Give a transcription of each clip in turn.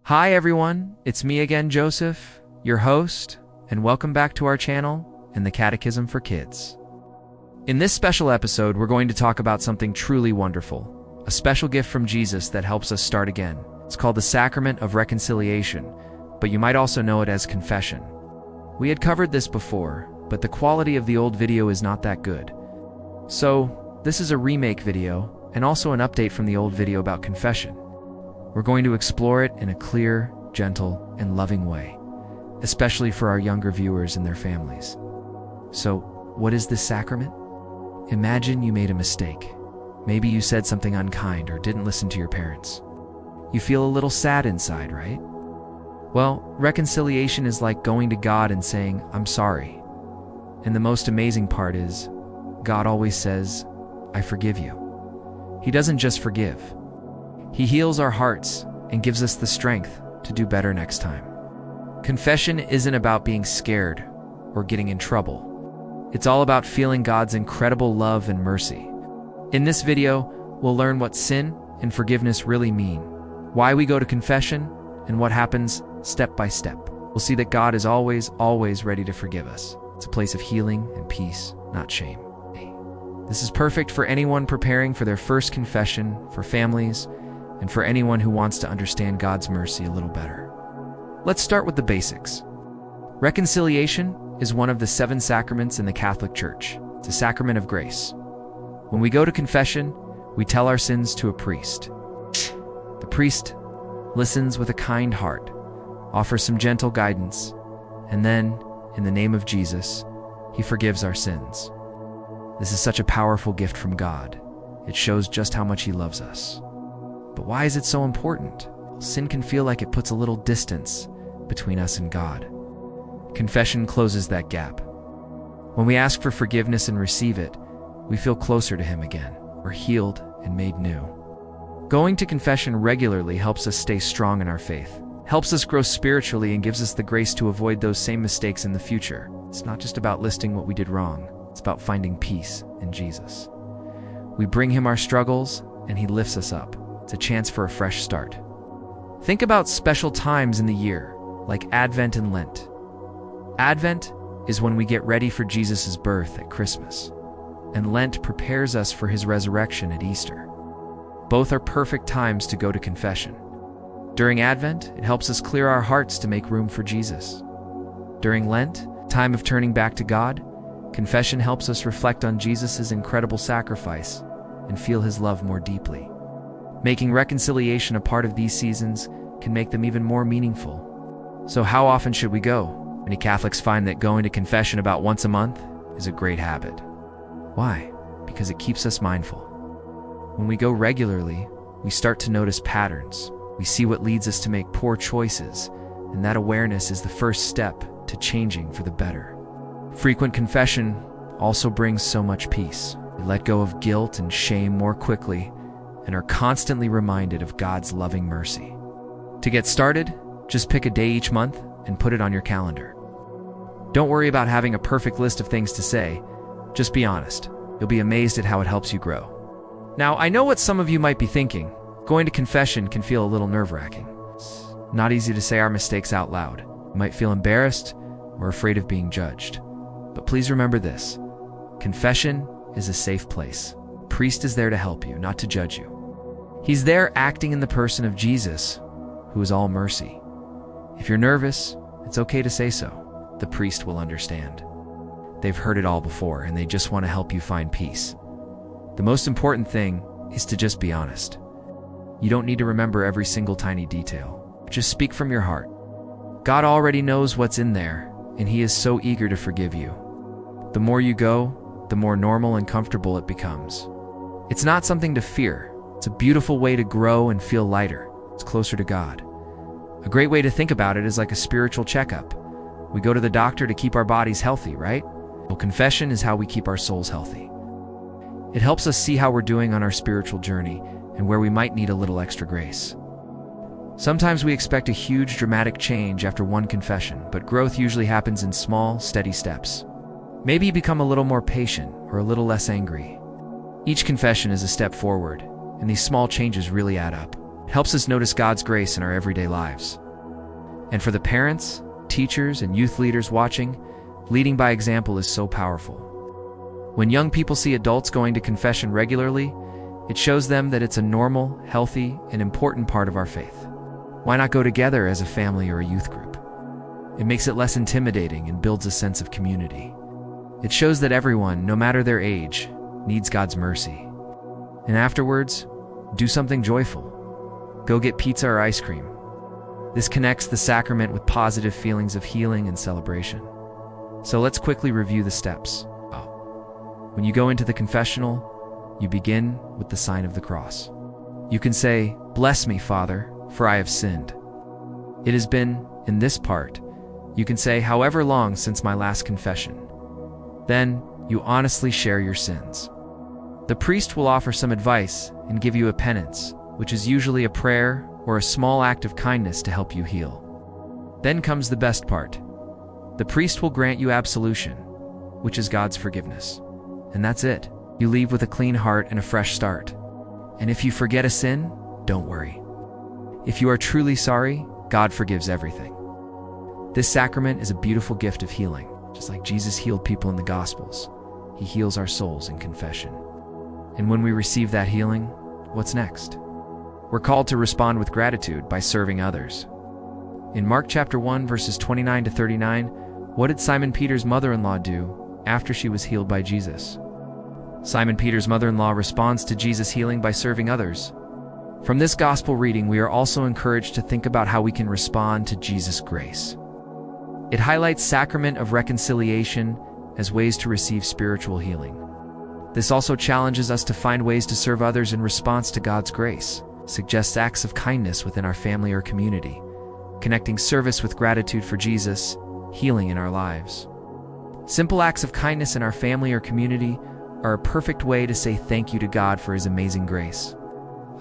Hi everyone, it's me again, Joseph, your host, and welcome back to our channel and the Catechism for Kids. In this special episode, we're going to talk about something truly wonderful, a special gift from Jesus that helps us start again. It's called the Sacrament of Reconciliation, but you might also know it as confession. We had covered this before, but the quality of the old video is not that good. So, this is a remake video, and also an update from the old video about confession. We're going to explore it in a clear, gentle, and loving way, especially for our younger viewers and their families. So, what is this sacrament? Imagine you made a mistake. Maybe you said something unkind or didn't listen to your parents. You feel a little sad inside, right? Well, reconciliation is like going to God and saying, "I'm sorry." And the most amazing part is, God always says, "I forgive you." He doesn't just forgive. He heals our hearts and gives us the strength to do better next time. Confession isn't about being scared or getting in trouble. It's all about feeling God's incredible love and mercy. In this video, we'll learn what sin and forgiveness really mean, why we go to confession, and what happens step by step. We'll see that God is always ready to forgive us. It's a place of healing and peace, not shame. This is perfect for anyone preparing for their first confession, for families, and for anyone who wants to understand God's mercy a little better. Let's start with the basics. Reconciliation is one of the 7 sacraments in the Catholic Church. It's a sacrament of grace. When we go to confession, we tell our sins to a priest. The priest listens with a kind heart, offers some gentle guidance, and then, in the name of Jesus, he forgives our sins. This is such a powerful gift from God. It shows just how much he loves us. But why is it so important? Sin can feel like it puts a little distance between us and God. Confession closes that gap. When we ask for forgiveness and receive it, we feel closer to him again. We're healed and made new. Going to confession regularly helps us stay strong in our faith, helps us grow spiritually, and gives us the grace to avoid those same mistakes in the future. It's not just about listing what we did wrong. It's about finding peace in Jesus. We bring him our struggles, and he lifts us up. It's a chance for a fresh start. Think about special times in the year, like Advent and Lent. Advent is when we get ready for Jesus' birth at Christmas, and Lent prepares us for his resurrection at Easter. Both are perfect times to go to confession. During Advent, it helps us clear our hearts to make room for Jesus. During Lent, time of turning back to God, confession helps us reflect on Jesus' incredible sacrifice and feel his love more deeply. Making reconciliation a part of these seasons can make them even more meaningful. So how often should we go? Many Catholics find that going to confession about once a month is a great habit. Why? Because it keeps us mindful. When we go regularly, we start to notice patterns. We see what leads us to make poor choices, and that awareness is the first step to changing for the better. Frequent confession also brings so much peace. We let go of guilt and shame more quickly, and are constantly reminded of God's loving mercy. To get started, just pick a day each month and put it on your calendar. Don't worry about having a perfect list of things to say. Just be honest. You'll be amazed at how it helps you grow. Now, I know what some of you might be thinking. Going to confession can feel a little nerve-wracking. It's not easy to say our mistakes out loud. You might feel embarrassed or afraid of being judged. But please remember this. Confession is a safe place. A priest is there to help you, not to judge you. He's there acting in the person of Jesus, who is all mercy. If you're nervous, it's okay to say so. The priest will understand. They've heard it all before, and they just want to help you find peace. The most important thing is to just be honest. You don't need to remember every single tiny detail. Just speak from your heart. God already knows what's in there, and he is so eager to forgive you. The more you go, the more normal and comfortable it becomes. It's not something to fear. It's a beautiful way to grow and feel lighter. It's closer to God. A great way to think about it is like a spiritual checkup. We go to the doctor to keep our bodies healthy, right? Well, confession is how we keep our souls healthy. It helps us see how we're doing on our spiritual journey and where we might need a little extra grace. Sometimes we expect a huge, dramatic change after one confession, but growth usually happens in small, steady steps. Maybe you become a little more patient or a little less angry. Each confession is a step forward, and these small changes really add up. It helps us notice God's grace in our everyday lives. And for the parents, teachers, and youth leaders watching, leading by example is so powerful. When young people see adults going to confession regularly, it shows them that it's a normal, healthy, and important part of our faith. Why not go together as a family or a youth group? It makes it less intimidating and builds a sense of community. It shows that everyone, no matter their age, needs God's mercy. And afterwards, do something joyful. Go get pizza or ice cream. This connects the sacrament with positive feelings of healing and celebration. So let's quickly review the steps. When you go into the confessional, you begin with the sign of the cross. You can say, "Bless me, Father, for I have sinned." It has been, in this part, you can say, "However long since my last confession." Then, you honestly share your sins. The priest will offer some advice and give you a penance, which is usually a prayer or a small act of kindness to help you heal. Then comes the best part. The priest will grant you absolution, which is God's forgiveness. And that's it. You leave with a clean heart and a fresh start. And if you forget a sin, don't worry. If you are truly sorry, God forgives everything. This sacrament is a beautiful gift of healing. Just like Jesus healed people in the Gospels, He heals our souls in confession. And when we receive that healing, what's next? We're called to respond with gratitude by serving others. In Mark chapter 1, verses 29 to 39, what did Simon Peter's mother-in-law do after she was healed by Jesus? Simon Peter's mother-in-law responds to Jesus' healing by serving others. From this gospel reading, we are also encouraged to think about how we can respond to Jesus' grace. It highlights Sacrament of Reconciliation as ways to receive spiritual healing. This also challenges us to find ways to serve others in response to God's grace, suggests acts of kindness within our family or community, connecting service with gratitude for Jesus, healing in our lives. Simple acts of kindness in our family or community are a perfect way to say thank you to God for His amazing grace.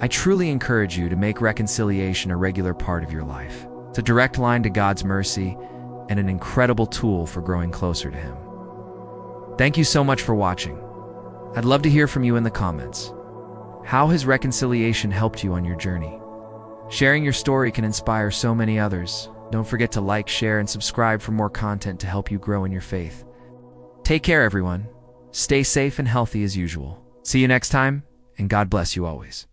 I truly encourage you to make reconciliation a regular part of your life. It's a direct line to God's mercy and an incredible tool for growing closer to Him. Thank you so much for watching. I'd love to hear from you in the comments. How has reconciliation helped you on your journey? Sharing your story can inspire so many others. Don't forget to like, share, and subscribe for more content to help you grow in your faith. Take care, everyone. Stay safe and healthy as usual. See you next time, and God bless you always.